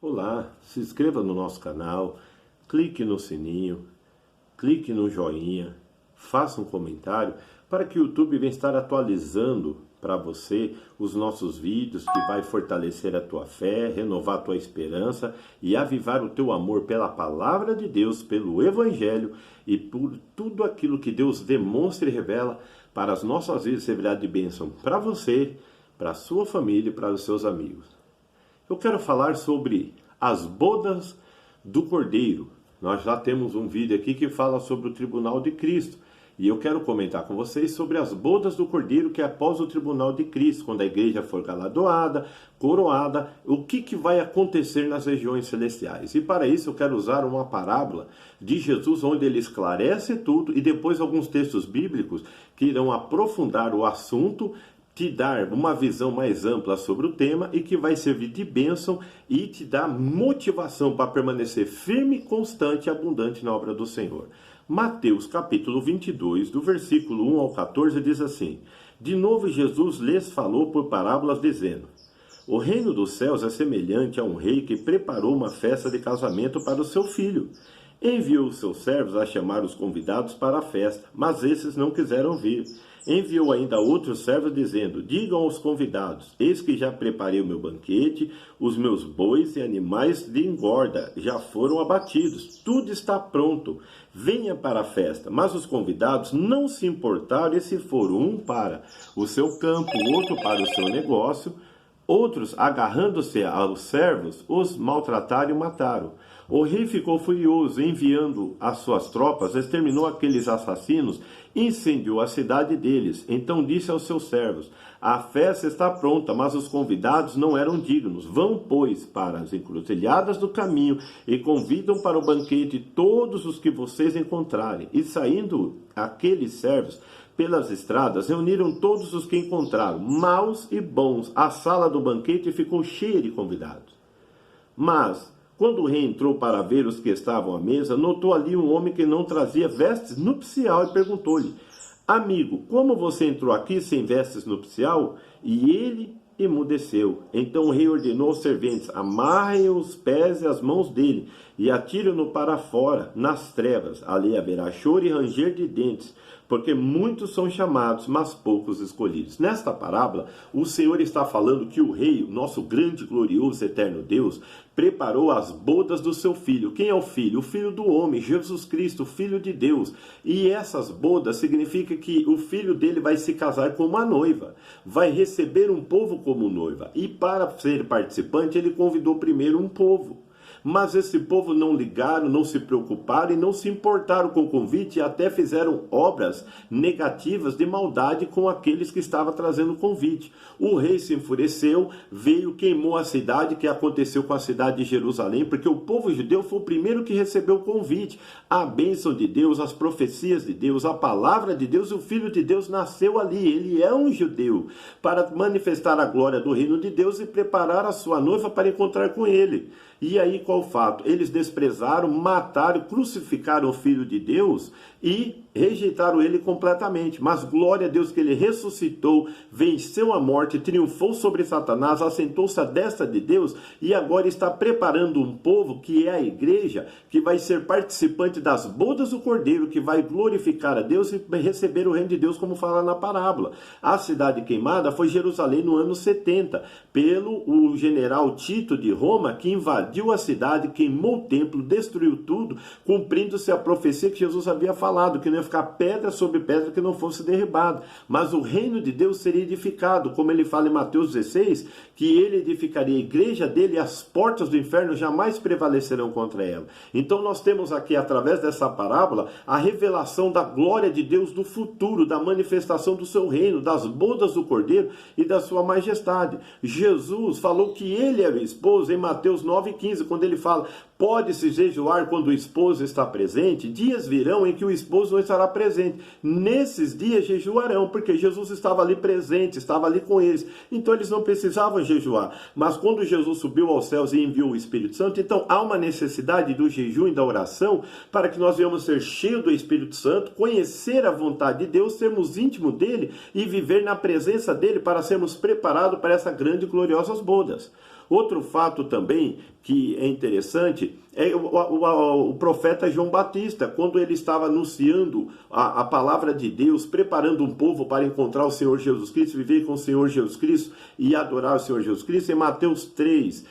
Olá, se inscreva no nosso canal, clique no sininho, clique no joinha, faça um comentário para que o YouTube venha estar atualizando para você os nossos vídeos que vai fortalecer a tua fé, renovar a tua esperança e avivar o teu amor pela palavra de Deus, pelo Evangelho e por tudo aquilo que Deus demonstra e revela para as nossas vidas, servirá de bênção para você, para a sua família e para os seus amigos. Eu quero falar sobre as bodas do Cordeiro. Nós já temos um vídeo aqui que fala sobre o tribunal de Cristo. E eu quero comentar com vocês sobre as bodas do Cordeiro, que é após o tribunal de Cristo, quando a igreja for galardoada, coroada, o que vai acontecer nas regiões celestiais. E para isso eu quero usar uma parábola de Jesus, onde ele esclarece tudo, e depois alguns textos bíblicos que irão aprofundar o assunto, te dar uma visão mais ampla sobre o tema e que vai servir de bênção e te dar motivação para permanecer firme, constante e abundante na obra do Senhor. Mateus capítulo 22, do versículo 1 ao 14, diz assim: De novo Jesus lhes falou por parábolas dizendo: O reino dos céus é semelhante a um rei que preparou uma festa de casamento para o seu filho. Enviou os seus servos a chamar os convidados para a festa, mas esses não quiseram vir. Enviou ainda outros servos dizendo: Digam aos convidados, eis que já preparei o meu banquete, os meus bois e animais de engorda já foram abatidos, tudo está pronto, venha para a festa. Mas os convidados não se importaram e se foram, um para o seu campo, outro para o seu negócio. Outros, agarrando-se aos servos, os maltrataram e mataram. O rei ficou furioso, enviando as suas tropas, exterminou aqueles assassinos, incendiou a cidade deles. Então disse aos seus servos: A festa está pronta, mas os convidados não eram dignos. Vão, pois, para as encruzilhadas do caminho e convidam para o banquete todos os que vocês encontrarem. E saindo aqueles servos pelas estradas, reuniram todos os que encontraram, maus e bons. A sala do banquete ficou cheia de convidados. Mas, quando o rei entrou para ver os que estavam à mesa, notou ali um homem que não trazia vestes nupcial e perguntou-lhe: Amigo, como você entrou aqui sem vestes nupcial? E ele emudeceu. Então o rei ordenou aos serventes: Amarrem os pés e as mãos dele e atirem-no para fora, nas trevas. Ali haverá choro e ranger de dentes, porque muitos são chamados, mas poucos escolhidos. Nesta parábola, o Senhor está falando que o rei, o nosso grande, glorioso, eterno Deus, preparou as bodas do seu filho. Quem é o filho? O filho do homem, Jesus Cristo, o filho de Deus. E essas bodas significa que o filho dele vai se casar com uma noiva, vai receber um povo como noiva. E para ser participante, ele convidou primeiro um povo. Mas esse povo não ligaram, não se preocuparam e não se importaram com o convite e até fizeram obras negativas de maldade com aqueles que estavam trazendo o convite. O rei se enfureceu, veio, queimou a cidade, que aconteceu com a cidade de Jerusalém, porque o povo judeu foi o primeiro que recebeu o convite. A bênção de Deus, as profecias de Deus, a palavra de Deus, o Filho de Deus nasceu ali. Ele é um judeu para manifestar a glória do reino de Deus e preparar a sua noiva para encontrar com ele. E aí qual o fato? Eles desprezaram, mataram, crucificaram o Filho de Deus e rejeitaram ele completamente. Mas glória a Deus que ele ressuscitou, venceu a morte, triunfou sobre Satanás, assentou-se à destra de Deus e agora está preparando um povo que é a igreja, que vai ser participante das bodas do Cordeiro, que vai glorificar a Deus e receber o reino de Deus, como fala na parábola. A cidade queimada foi Jerusalém no ano 70, pelo o general Tito de Roma, que invadiu a cidade, queimou o templo, destruiu tudo, cumprindo-se a profecia que Jesus havia falado, que não ia ficar pedra sobre pedra que não fosse derribado, mas o reino de Deus seria edificado, como ele fala em Mateus 16, que ele edificaria a igreja dele e as portas do inferno jamais prevalecerão contra ela. Então nós temos aqui, através dessa parábola, a revelação da glória de Deus do futuro, da manifestação do seu reino, das bodas do Cordeiro e da sua majestade. Jesus falou que ele era o esposo em Mateus 9,15, quando ele fala: Pode-se jejuar quando o esposo está presente? Dias virão em que o esposo não estará presente. Nesses dias jejuarão, porque Jesus estava ali presente, estava ali com eles. Então eles não precisavam jejuar. Mas quando Jesus subiu aos céus e enviou o Espírito Santo, então há uma necessidade do jejum e da oração para que nós venhamos ser cheios do Espírito Santo, conhecer a vontade de Deus, sermos íntimos dele e viver na presença dele para sermos preparados para essa grande e gloriosas bodas. Outro fato também que é interessante é o profeta João Batista, quando ele estava anunciando a palavra de Deus, preparando um povo para encontrar o Senhor Jesus Cristo, viver com o Senhor Jesus Cristo e adorar o Senhor Jesus Cristo. Em Mateus 3,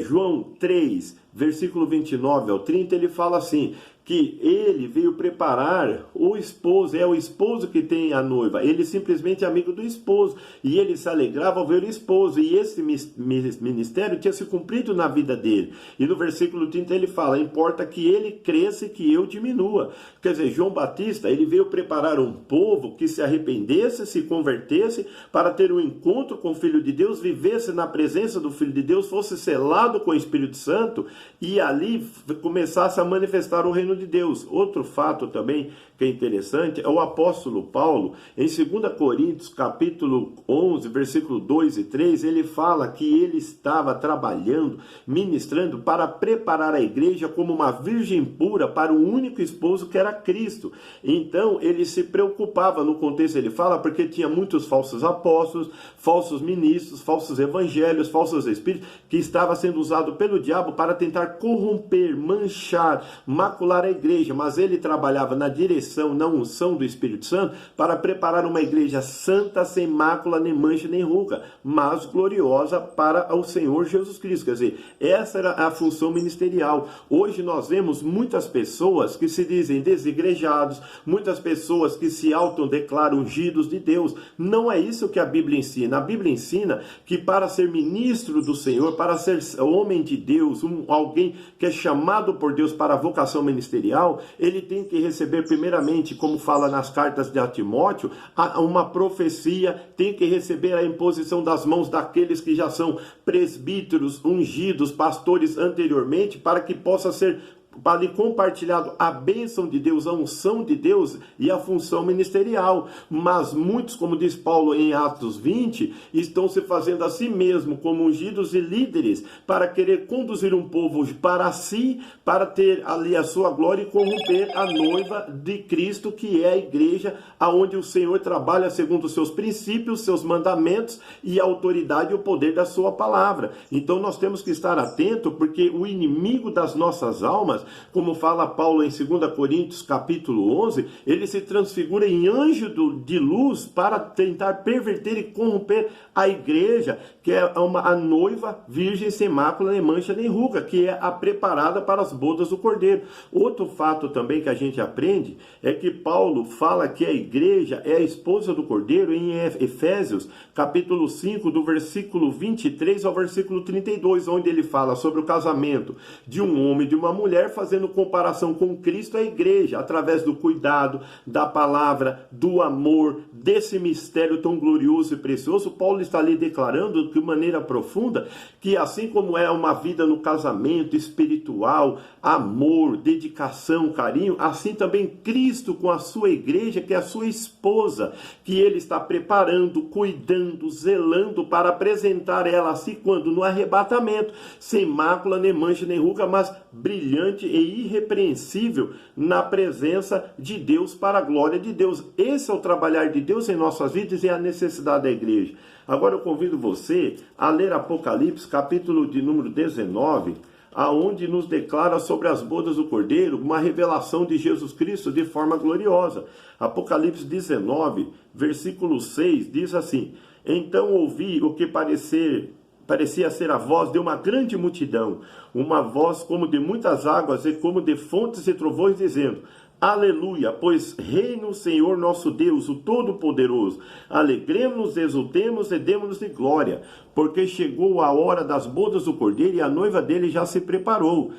João 3, versículo 29 ao 30, ele fala assim, que ele veio preparar o esposo, é o esposo que tem a noiva, ele simplesmente é amigo do esposo, e ele se alegrava ao ver o esposo, e esse ministério tinha se cumprido na vida dele. E no versículo 30 ele fala, importa que ele cresça e que eu diminua. Quer dizer, João Batista, ele veio preparar um povo que se arrependesse, se convertesse, para ter um encontro com o Filho de Deus, vivesse na presença do Filho de Deus, fosse selado com o Espírito Santo, e ali começasse a manifestar o reino de Deus. Outro fato também que é interessante é o apóstolo Paulo, em 2 Coríntios capítulo 11, versículo 2 e 3, ele fala que ele estava trabalhando, ministrando para preparar a igreja como uma virgem pura para o único esposo que era Cristo. Então ele se preocupava, no contexto ele fala, porque tinha muitos falsos apóstolos, falsos ministros, falsos evangelhos, falsos espíritos, que estava sendo usado pelo diabo para tentar corromper, manchar, macular a igreja, mas ele trabalhava na direção, na unção do Espírito Santo, para preparar uma igreja santa, sem mácula, nem mancha, nem ruga, mas gloriosa para o Senhor Jesus Cristo. Quer dizer, essa era a função ministerial. Hoje nós vemos muitas pessoas que se dizem desigrejados, muitas pessoas que se autodeclaram ungidos de Deus. Não é isso que a Bíblia ensina. A Bíblia ensina que para ser ministro do Senhor, para ser homem de Deus, alguém que é chamado por Deus para a vocação ministerial, ele tem que receber primeiramente, como fala nas cartas de Timóteo, uma profecia, tem que receber a imposição das mãos daqueles que já são presbíteros, ungidos, pastores anteriormente, para que possa ser ali compartilhado a bênção de Deus, a unção de Deus e a função ministerial. Mas muitos, como diz Paulo em Atos 20, estão se fazendo a si mesmo como ungidos e líderes para querer conduzir um povo para si, para ter ali a sua glória e corromper a noiva de Cristo, que é a igreja, aonde o Senhor trabalha segundo os seus princípios, seus mandamentos e a autoridade e o poder da sua palavra. Então nós temos que estar atentos, porque o inimigo das nossas almas, como fala Paulo em 2 Coríntios capítulo 11, ele se transfigura em anjo de luz para tentar perverter e corromper a igreja, que é a noiva virgem sem mácula, nem mancha, nem ruga, que é a preparada para as bodas do Cordeiro. Outro fato também que a gente aprende é que Paulo fala que a igreja é a esposa do Cordeiro em Efésios capítulo 5, do versículo 23 ao versículo 32, onde ele fala sobre o casamento de um homem e de uma mulher, fazendo comparação com Cristo, a igreja, através do cuidado, da palavra, do amor, desse mistério tão glorioso e precioso. Paulo está ali declarando de maneira profunda que assim como é uma vida no casamento espiritual, amor, dedicação, carinho, assim também Cristo com a sua igreja, que é a sua esposa, que ele está preparando, cuidando, zelando para apresentar ela assim quando no arrebatamento, sem mácula, nem mancha, nem ruga, mas brilhante e irrepreensível na presença de Deus, para a glória de Deus. Esse é o trabalhar de Deus em nossas vidas e a necessidade da igreja. Agora eu convido você a ler Apocalipse, capítulo de número 19, aonde nos declara sobre as bodas do Cordeiro, uma revelação de Jesus Cristo de forma gloriosa. Apocalipse 19, versículo 6, diz assim: então ouvi o que parecia ser a voz de uma grande multidão, uma voz como de muitas águas e como de fontes e trovões, dizendo: aleluia, pois reina o Senhor nosso Deus, o Todo-Poderoso. Alegremos-nos, exultemos e demos-nos de glória, porque chegou a hora das bodas do Cordeiro e a noiva dele já se preparou.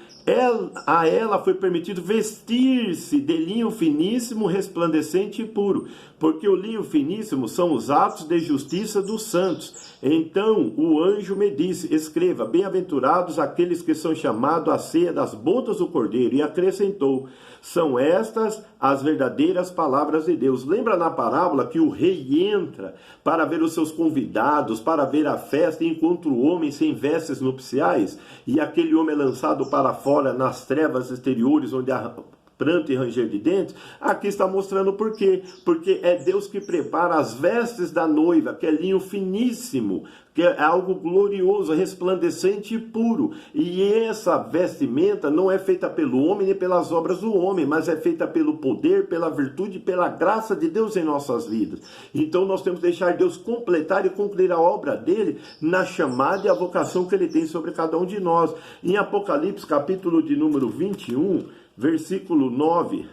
A ela foi permitido vestir-se de linho finíssimo, resplandecente e puro, porque o linho finíssimo são os atos de justiça dos santos. Então o anjo me disse: escreva, bem-aventurados aqueles que são chamados à ceia das bodas do Cordeiro. E acrescentou: são estas as verdadeiras palavras de Deus. Lembra na parábola que o rei entra para ver os seus convidados, para ver a festa, e encontra o homem sem vestes nupciais, e aquele homem é lançado para fora nas trevas exteriores, onde há pranto e ranger de dentes? Aqui está mostrando por quê. Porque é Deus que prepara as vestes da noiva, que é linho finíssimo, que é algo glorioso, resplandecente e puro. E essa vestimenta não é feita pelo homem nem pelas obras do homem, mas é feita pelo poder, pela virtude e pela graça de Deus em nossas vidas. Então nós temos que deixar Deus completar e concluir a obra dele na chamada e a vocação que ele tem sobre cada um de nós. Em Apocalipse, capítulo de número 21, versículo 9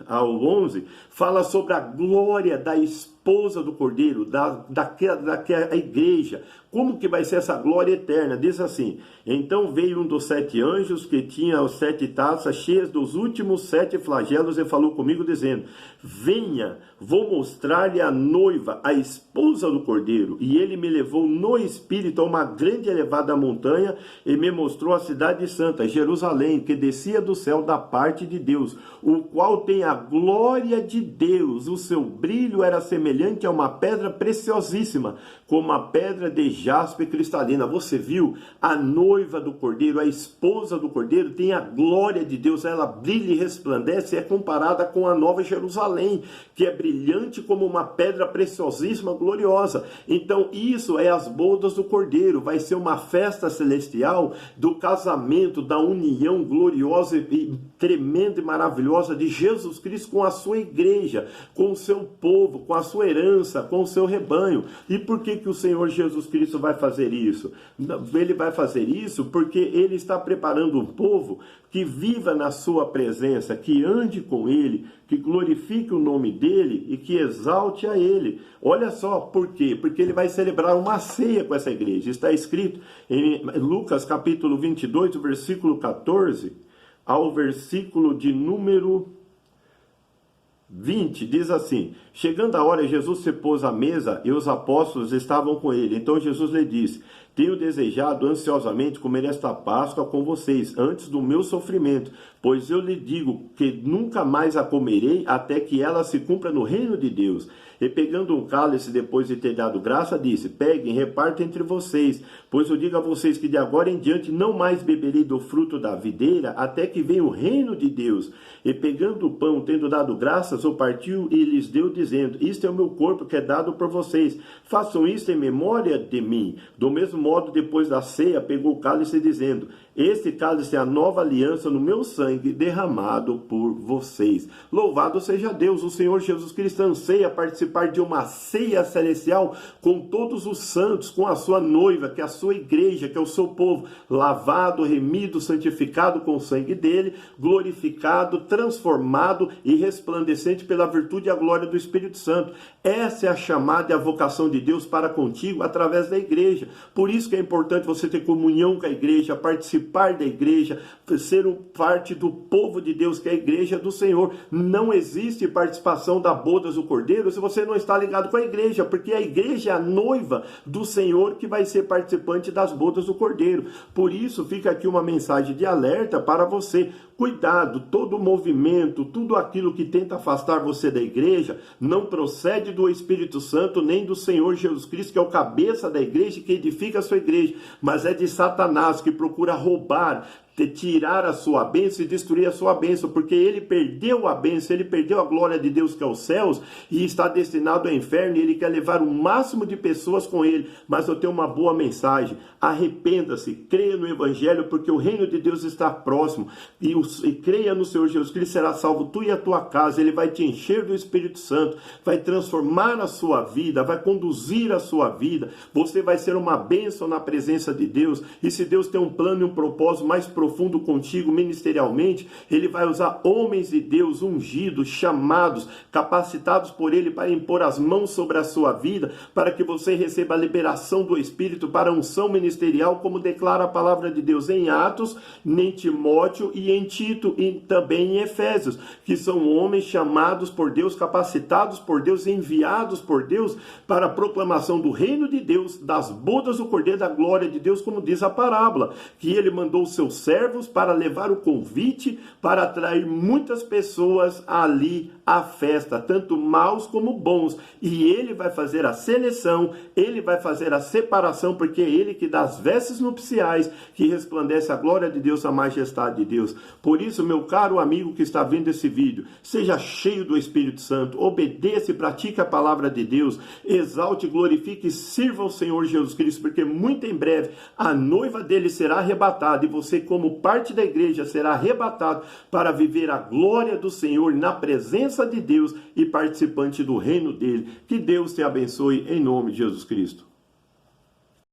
ao 11, fala sobre a glória da esposa do Cordeiro, daquela igreja. Como que vai ser essa glória eterna? Diz assim: então veio um dos 7 anjos que tinha as 7 taças cheias dos últimos 7 flagelos e falou comigo dizendo: venha, vou mostrar-lhe a noiva, a esposa do Cordeiro. E ele me levou no espírito a uma grande e elevada montanha e me mostrou a cidade santa, Jerusalém, que descia do céu da parte de Deus, o qual tem a glória de Deus. O seu brilho era semelhante a uma pedra preciosíssima, como a pedra de jaspe cristalina. Você viu? A noiva do Cordeiro, a esposa do Cordeiro, tem a glória de Deus. Ela brilha e resplandece, é comparada com a nova Jerusalém, que é brilhante como uma pedra preciosíssima, gloriosa. Então isso é as bodas do Cordeiro. Vai ser uma festa celestial do casamento, da união gloriosa e tremenda e maravilhosa de Jesus Cristo com a sua igreja, com o seu povo, com a sua herança, com o seu rebanho. E por que o Senhor Jesus Cristo vai fazer isso? Ele vai fazer isso porque ele está preparando um povo que viva na sua presença, que ande com ele, que glorifique o nome dele e que exalte a ele. Olha só por quê? Porque ele vai celebrar uma ceia com essa igreja. Está escrito em Lucas capítulo 22, do versículo 14 ao versículo de número 20, diz assim: chegando a hora, Jesus se pôs à mesa e os apóstolos estavam com ele. Então Jesus lhe disse: tenho desejado ansiosamente comer esta Páscoa com vocês, antes do meu sofrimento, pois eu lhe digo que nunca mais a comerei até que ela se cumpra no reino de Deus. E pegando um cálice, depois de ter dado graça, disse: peguem, repartam entre vocês, pois eu digo a vocês que de agora em diante não mais beberei do fruto da videira, até que venha o reino de Deus. E pegando o pão, tendo dado graças, o partiu e lhes deu, dizendo: isto é o meu corpo que é dado por vocês, façam isto em memória de mim. Do mesmo modo, depois da ceia, pegou o cálice, dizendo: este cálice é a nova aliança no meu sangue, derramado por vocês. Louvado seja Deus! O Senhor Jesus Cristo anseia participar de uma ceia celestial com todos os santos, com a sua noiva, que é a sua igreja, que é o seu povo, lavado, remido, santificado com o sangue dele, glorificado, transformado e resplandecente pela virtude e a glória do Espírito Santo. Essa é a chamada e a vocação de Deus para contigo através da igreja. Por isso que é importante você ter comunhão com a igreja, participar da igreja, ser parte do povo de Deus, que é a igreja do Senhor. Não existe participação da bodas do Cordeiro se você não está ligado com a igreja, porque a igreja é a noiva do Senhor que vai ser participante das bodas do Cordeiro. Por isso fica aqui uma mensagem de alerta para você. Cuidado, todo movimento, tudo aquilo que tenta afastar você da igreja, não procede do Espírito Santo, nem do Senhor Jesus Cristo, que é o cabeça da igreja e que edifica a sua igreja, mas é de Satanás, que procura roubar, tirar a sua bênção e destruir a sua bênção, porque ele perdeu a bênção, ele perdeu a glória de Deus, que é os céus, e está destinado ao inferno, e ele quer levar o máximo de pessoas com ele. Mas eu tenho uma boa mensagem: arrependa-se, creia no Evangelho, porque o reino de Deus está próximo, e creia no Senhor Jesus Cristo, será salvo tu e a tua casa. Ele vai te encher do Espírito Santo, vai transformar a sua vida, vai conduzir a sua vida, você vai ser uma bênção na presença de Deus. E se Deus tem um plano e um propósito mais profundo profundo contigo ministerialmente, Ele vai usar homens de Deus ungidos, chamados, capacitados por Ele para impor as mãos sobre a sua vida, para que você receba a liberação do Espírito para a unção ministerial, como declara a palavra de Deus em Atos, em Timóteo e em Tito, e também em Efésios, que são homens chamados por Deus, capacitados por Deus, enviados por Deus para a proclamação do reino de Deus, das bodas do Cordeiro da glória de Deus, como diz a parábola, que Ele mandou os seus servos para levar o convite, para atrair muitas pessoas ali à festa, tanto maus como bons, e Ele vai fazer a seleção, Ele vai fazer a separação, porque é Ele que dá as vestes nupciais, que resplandece a glória de Deus, a majestade de Deus. Por isso, meu caro amigo que está vendo esse vídeo, seja cheio do Espírito Santo, obedeça e pratique a palavra de Deus, exalte, glorifique e sirva ao Senhor Jesus Cristo, porque muito em breve a noiva dele será arrebatada, e você, como parte da igreja, será arrebatado para viver a glória do Senhor na presença de Deus e participante do reino dele. Que Deus te abençoe em nome de Jesus Cristo.